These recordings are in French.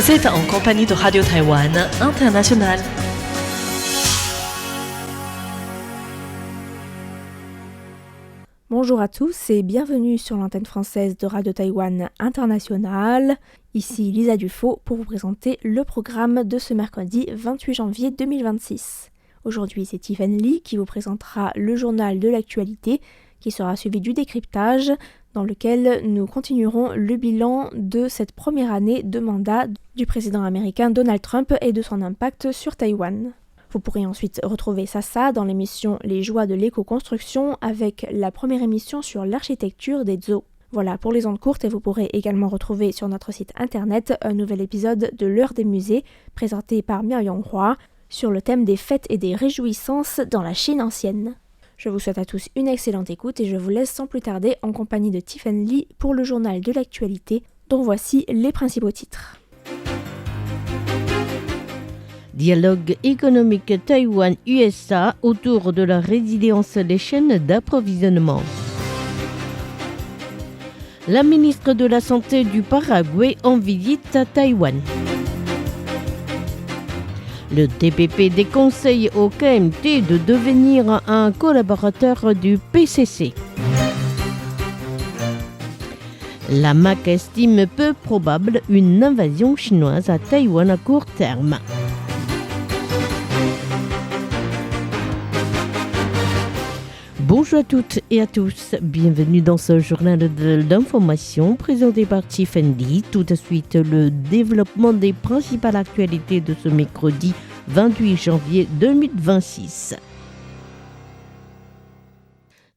Vous êtes en compagnie de Radio Taïwan International. Bonjour à tous et bienvenue sur l'antenne française de Radio Taïwan International. Ici Lisa Dufaux pour vous présenter le programme de ce mercredi 28 janvier 2026. Aujourd'hui, c'est Tiffany Lee qui vous présentera le journal de l'actualité qui sera suivi du décryptage dans lequel nous continuerons le bilan de cette première année de mandat du président américain Donald Trump et de son impact sur Taïwan. Vous pourrez ensuite retrouver Sasa dans l'émission Les joies de l'éco-construction avec la première émission sur l'architecture des zoos. Voilà pour les ondes courtes et vous pourrez également retrouver sur notre site internet un nouvel épisode de l'heure des musées présenté par Miao Yonghua sur le thème des fêtes et des réjouissances dans la Chine ancienne. Je vous souhaite à tous une excellente écoute et je vous laisse sans plus tarder en compagnie de Tiffany Lee pour le journal de l'actualité dont voici les principaux titres. Dialogue économique Taïwan-USA autour de la résilience des chaînes d'approvisionnement. La ministre de la Santé du Paraguay en visite à Taïwan. Le TPP déconseille au KMT de devenir un collaborateur du PCC. La MAC estime peu probable une invasion chinoise à Taïwan à court terme. Bonjour à toutes et à tous, bienvenue dans ce journal de l'information présenté par Tiffany Lee. Tout de suite, le développement des principales actualités de ce mercredi 28 janvier 2026.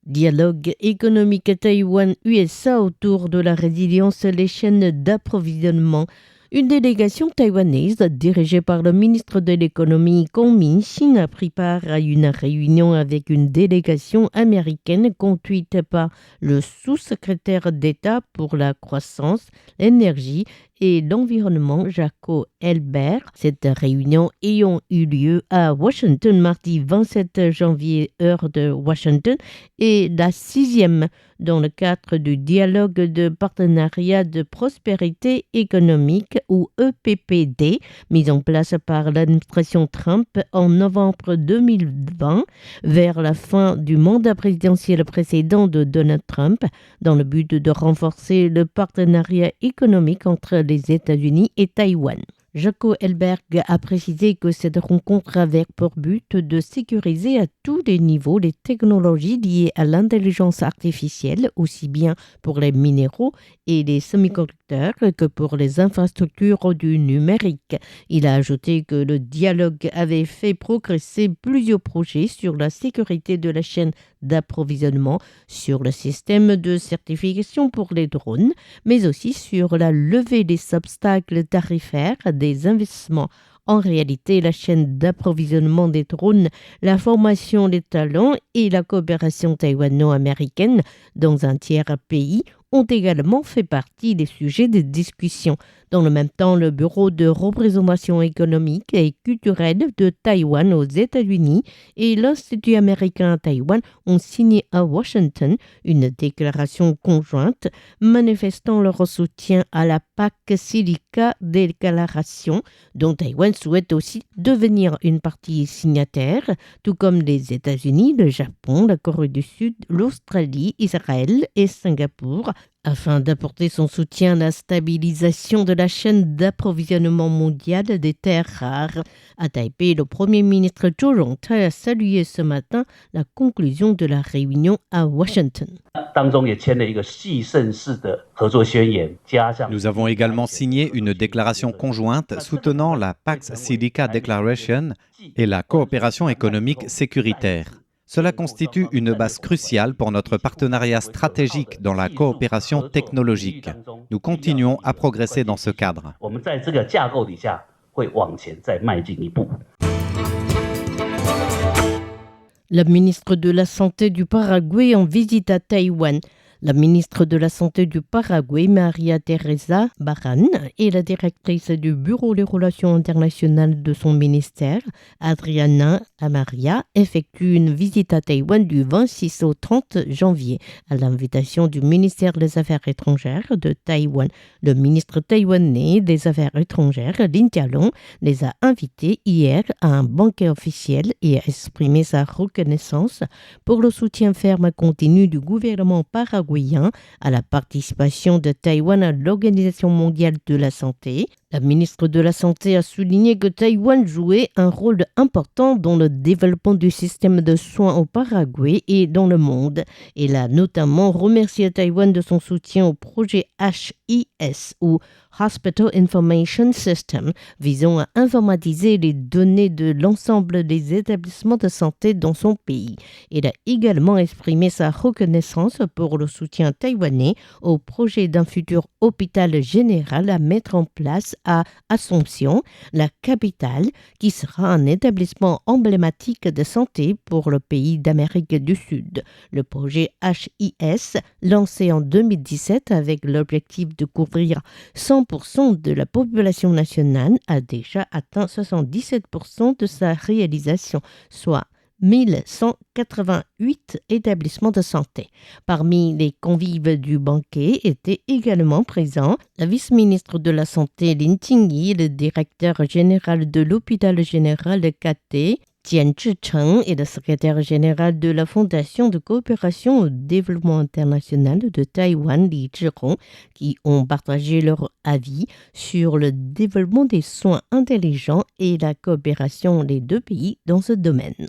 Dialogue économique Taïwan-USA autour de la résilience des chaînes d'approvisionnement. Une délégation taïwanaise dirigée par le ministre de l'économie Kong Min-shin a pris part à une réunion avec une délégation américaine conduite par le sous-secrétaire d'État pour la croissance, l'énergie et l'environnement Jaco Elbert. Cette réunion ayant eu lieu à Washington mardi 27 janvier heure de Washington est la 6e dans le cadre du dialogue de partenariat de prospérité économique ou EPPD mis en place par l'administration Trump en novembre 2020 vers la fin du mandat présidentiel précédent de Donald Trump dans le but de renforcer le partenariat économique entre les États-Unis et Taïwan. Jaco Elberg a précisé que cette rencontre avait pour but de sécuriser à tous les niveaux les technologies liées à l'intelligence artificielle, aussi bien pour les minéraux et les semi-conducteurs que pour les infrastructures du numérique. Il a ajouté que le dialogue avait fait progresser plusieurs projets sur la sécurité de la chaîne d'approvisionnement, sur le système de certification pour les drones, mais aussi sur la levée des obstacles tarifaires des investissements. En réalité, la chaîne d'approvisionnement des drones, la formation des talents et la coopération taïwano-américaine dans un tiers pays ont également fait partie des sujets de discussion. Dans le même temps, le Bureau de représentation économique et culturelle de Taïwan aux États-Unis et l'Institut américain à Taïwan ont signé à Washington une déclaration conjointe manifestant leur soutien à la PAC Silica Déclaration, dont Taïwan souhaite aussi devenir une partie signataire, tout comme les États-Unis, le Japon, la Corée du Sud, l'Australie, Israël et Singapour, afin d'apporter son soutien à la stabilisation de la chaîne d'approvisionnement mondiale des terres rares. À Taipei, le Premier ministre Zhou Rongcai a salué ce matin la conclusion de la réunion à Washington. Nous avons également signé une déclaration conjointe soutenant la Pax Silica Declaration et la coopération économique sécuritaire. Cela constitue une base cruciale pour notre partenariat stratégique dans la coopération technologique. Nous continuons à progresser dans ce cadre. La ministre de la Santé du Paraguay en visite à Taïwan. La ministre de la Santé du Paraguay, Maria Teresa Barran, et la directrice du Bureau des relations internationales de son ministère, Adriana Amaria, effectuent une visite à Taïwan du 26 au 30 janvier à l'invitation du ministère des Affaires étrangères de Taïwan. Le ministre taïwanais des Affaires étrangères, Lin Jialong, les a invités hier à un banquet officiel et a exprimé sa reconnaissance pour le soutien ferme continu du gouvernement paraguayen à la participation de Taïwan à l'Organisation mondiale de la santé. La ministre de la Santé a souligné que Taïwan jouait un rôle important dans le développement du système de soins au Paraguay et dans le monde. Elle a notamment remercié Taïwan de son soutien au projet HIS ou Hospital Information System, visant à informatiser les données de l'ensemble des établissements de santé dans son pays. Elle a également exprimé sa reconnaissance pour le soutien taïwanais au projet d'un futur hôpital général à mettre en place à Asunción, la capitale, qui sera un établissement emblématique de santé pour le pays d'Amérique du Sud. Le projet HIS, lancé en 2017 avec l'objectif de couvrir 100% de la population nationale, a déjà atteint 77% de sa réalisation, soit 1188 établissements de santé. Parmi les convives du banquet étaient également présents la vice-ministre de la Santé Lin Qingyi, le directeur général de l'hôpital général de Cathay, Jian Zhicheng, et le secrétaire général de la Fondation de coopération au développement international de Taïwan, Li Zhihong, qui ont partagé leur avis sur le développement des soins intelligents et la coopération des deux pays dans ce domaine.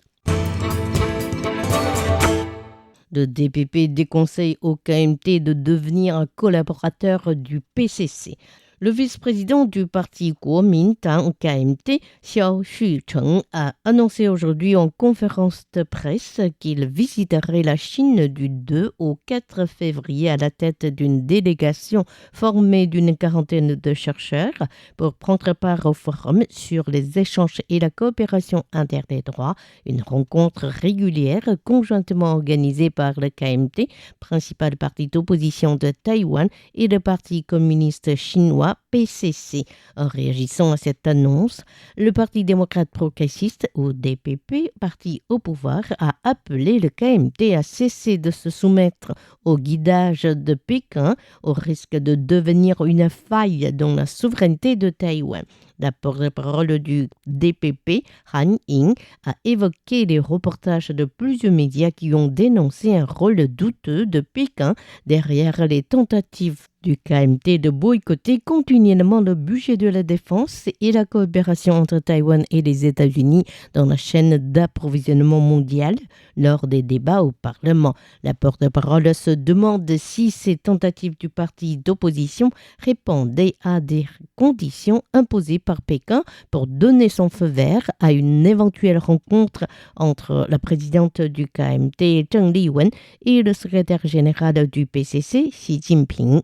Le DPP déconseille au KMT de devenir un collaborateur du PCC. Le vice-président du parti Kuomintang KMT, Xiao Xucheng, a annoncé aujourd'hui en conférence de presse qu'il visiterait la Chine du 2 au 4 février à la tête d'une délégation formée d'une quarantaine de chercheurs pour prendre part au forum sur les échanges et la coopération interdroits, une rencontre régulière conjointement organisée par le KMT, principal parti d'opposition de Taïwan, et le Parti communiste chinois PCC. En réagissant à cette annonce, le Parti démocrate progressiste, ou DPP, parti au pouvoir, a appelé le KMT à cesser de se soumettre au guidage de Pékin au risque de devenir une faille dans la souveraineté de Taïwan. La porte-parole du DPP, Han Ying, a évoqué les reportages de plusieurs médias qui ont dénoncé un rôle douteux de Pékin derrière les tentatives du KMT de boycotter continuellement le budget de la défense et la coopération entre Taïwan et les États-Unis dans la chaîne d'approvisionnement mondiale lors des débats au Parlement. La porte-parole se demande si ces tentatives du parti d'opposition répondaient à des conditions imposées par Pékin pour donner son feu vert à une éventuelle rencontre entre la présidente du KMT, Zheng Liwen, et le secrétaire général du PCC, Xi Jinping.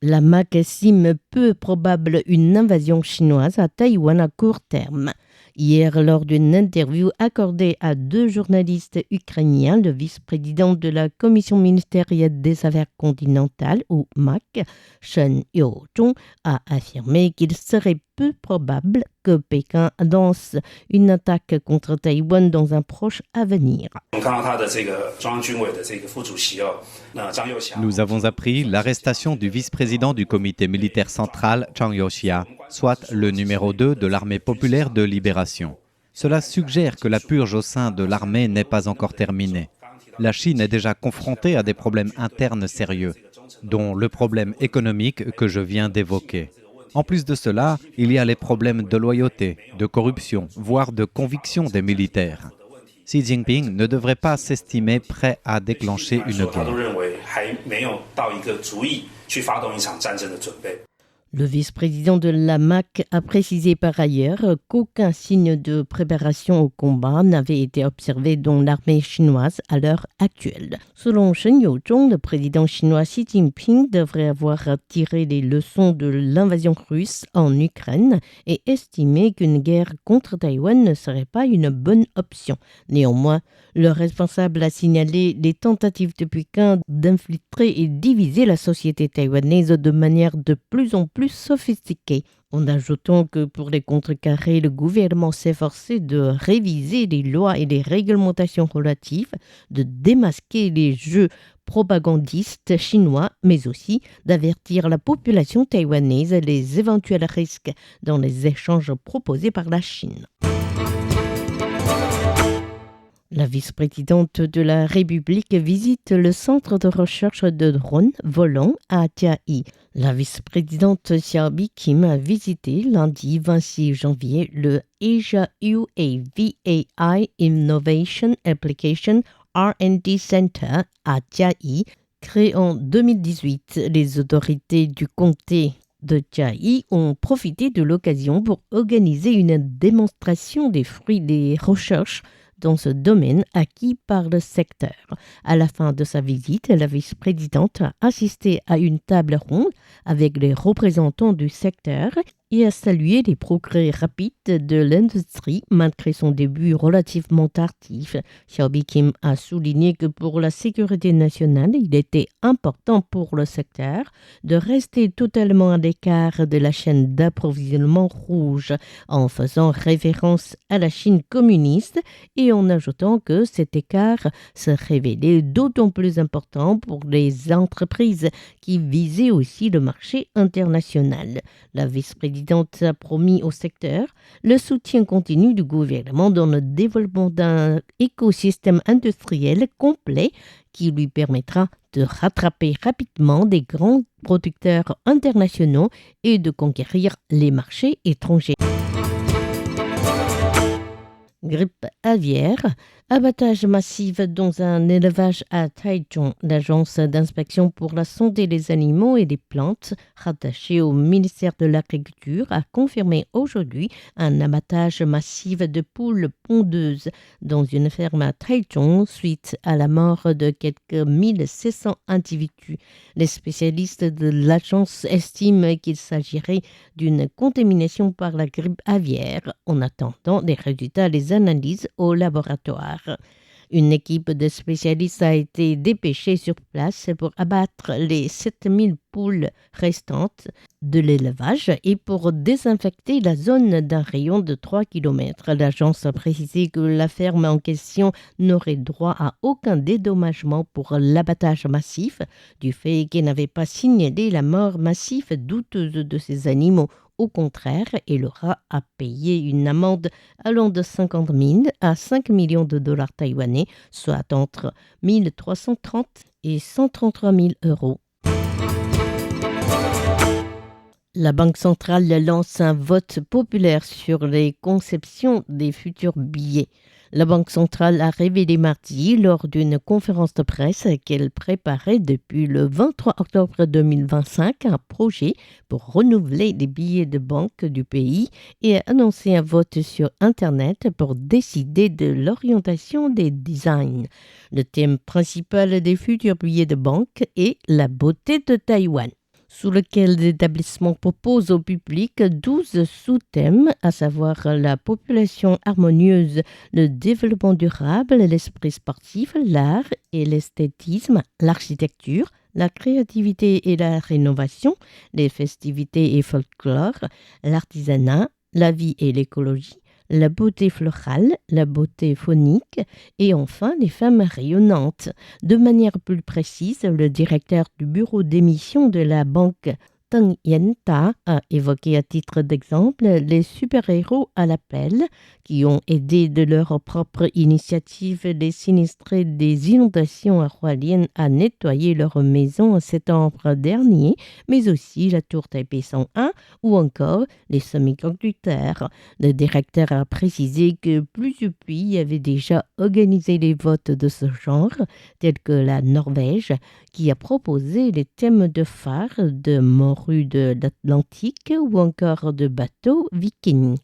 La MAC estime peu probable une invasion chinoise à Taïwan à court terme. Hier, lors d'une interview accordée à deux journalistes ukrainiens, le vice-président de la Commission ministérielle des Affaires continentales, ou MAC, Shen Yo-jong, a affirmé qu'il serait peu probable que Pékin lance une attaque contre Taïwan dans un proche avenir. Nous avons appris l'arrestation du vice-président du comité militaire central, Zhang Youxia, soit le numéro 2 de l'armée populaire de libération. Cela suggère que la purge au sein de l'armée n'est pas encore terminée. La Chine est déjà confrontée à des problèmes internes sérieux, dont le problème économique que je viens d'évoquer. En plus de cela, il y a les problèmes de loyauté, de corruption, voire de conviction des militaires. Xi Jinping ne devrait pas s'estimer prêt à déclencher une guerre. Le vice-président de la MAC a précisé par ailleurs qu'aucun signe de préparation au combat n'avait été observé dans l'armée chinoise à l'heure actuelle. Selon Shen Youzhong, le président chinois Xi Jinping devrait avoir tiré les leçons de l'invasion russe en Ukraine et estimé qu'une guerre contre Taïwan ne serait pas une bonne option. Néanmoins, le responsable a signalé les tentatives de Pékin d'infiltrer et diviser la société taïwanaise de manière de plus en plus sophistiquée, en ajoutant que pour les contrecarrer, le gouvernement s'efforçait de réviser les lois et les réglementations relatives, de démasquer les jeux propagandistes chinois, mais aussi d'avertir la population taïwanaise des éventuels risques dans les échanges proposés par la Chine. La vice-présidente de la République visite le centre de recherche de drones volants à Chiayi. La vice-présidente Xiaobi Kim a visité lundi 26 janvier le Asia UAV AI Innovation Application R&D Center à Chiayi. Créé en 2018, les autorités du comté de Chiayi ont profité de l'occasion pour organiser une démonstration des fruits des recherches dans ce domaine acquis par le secteur. À la fin de sa visite, la vice-présidente a assisté à une table ronde avec les représentants du secteur et a salué les progrès rapides de l'industrie malgré son début relativement tardif. Xiaobi Kim a souligné que pour la sécurité nationale, il était important pour le secteur de rester totalement à l'écart de la chaîne d'approvisionnement rouge, en faisant référence à la Chine communiste et en ajoutant que cet écart se révélait d'autant plus important pour les entreprises qui visaient aussi le marché international. La vice-présidente a promis au secteur le soutien continu du gouvernement dans le développement d'un écosystème industriel complet qui lui permettra de rattraper rapidement des grands producteurs internationaux et de conquérir les marchés étrangers. Grippe aviaire, abattage massif dans un élevage à Taichung. L'agence d'inspection pour la santé des animaux et des plantes, rattachée au ministère de l'Agriculture, a confirmé aujourd'hui un abattage massif de poules pondeuses dans une ferme à Taichung suite à la mort de quelques 1600 individus. Les spécialistes de l'agence estiment qu'il s'agirait d'une contamination par la grippe aviaire en attendant les résultats des analyses au laboratoire. Une équipe de spécialistes a été dépêchée sur place pour abattre les 7000 poules restantes de l'élevage et pour désinfecter la zone d'un rayon de 3 km. L'agence a précisé que la ferme en question n'aurait droit à aucun dédommagement pour l'abattage massif, du fait qu'elle n'avait pas signalé la mort massive douteuse de ces animaux. Au contraire, elle aura à payer une amende allant de 50 000 à 5 millions de dollars taïwanais, soit entre 1 330 et 133 000 euros. La Banque centrale lance un vote populaire sur les conceptions des futurs billets. La Banque centrale a révélé mardi, lors d'une conférence de presse, qu'elle préparait depuis le 23 octobre 2025 un projet pour renouveler les billets de banque du pays et a annoncé un vote sur Internet pour décider de l'orientation des designs. Le thème principal des futurs billets de banque est la beauté de Taïwan, sous lequel l'établissement propose au public 12 sous-thèmes, à savoir la population harmonieuse, le développement durable, l'esprit sportif, l'art et l'esthétisme, l'architecture, la créativité et la rénovation, les festivités et folklore, l'artisanat, la vie et l'écologie, la beauté florale, la beauté phonique et enfin les femmes rayonnantes. De manière plus précise, le directeur du bureau d'émission de la banque, Teng Yen-ta, a évoqué à titre d'exemple les super-héros à l'appel qui ont aidé de leur propre initiative les sinistrés des inondations à Hualien à nettoyer leur maison en septembre dernier, mais aussi la tour Taipei 101 ou encore les semi-conducteurs. Le directeur a précisé que plusieurs pays avaient déjà organisé les votes de ce genre, tels que la Norvège, qui a proposé les thèmes de phare de mort rues de l'Atlantique ou encore de bateaux vikings.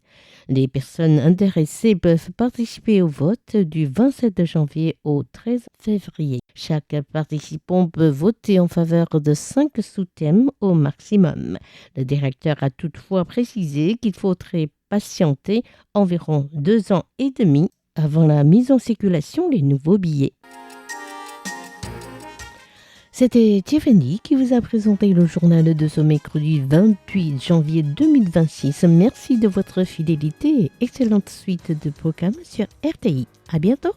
Les personnes intéressées peuvent participer au vote du 27 janvier au 13 février. Chaque participant peut voter en faveur de 5 sous-thèmes au maximum. Le directeur a toutefois précisé qu'il faudrait patienter environ 2 ans et demi avant la mise en circulation des nouveaux billets. C'était Tiffany qui vous a présenté le journal de ce mercredi 28 janvier 2026. Merci de votre fidélité et excellente suite de programmes sur RTI. À bientôt.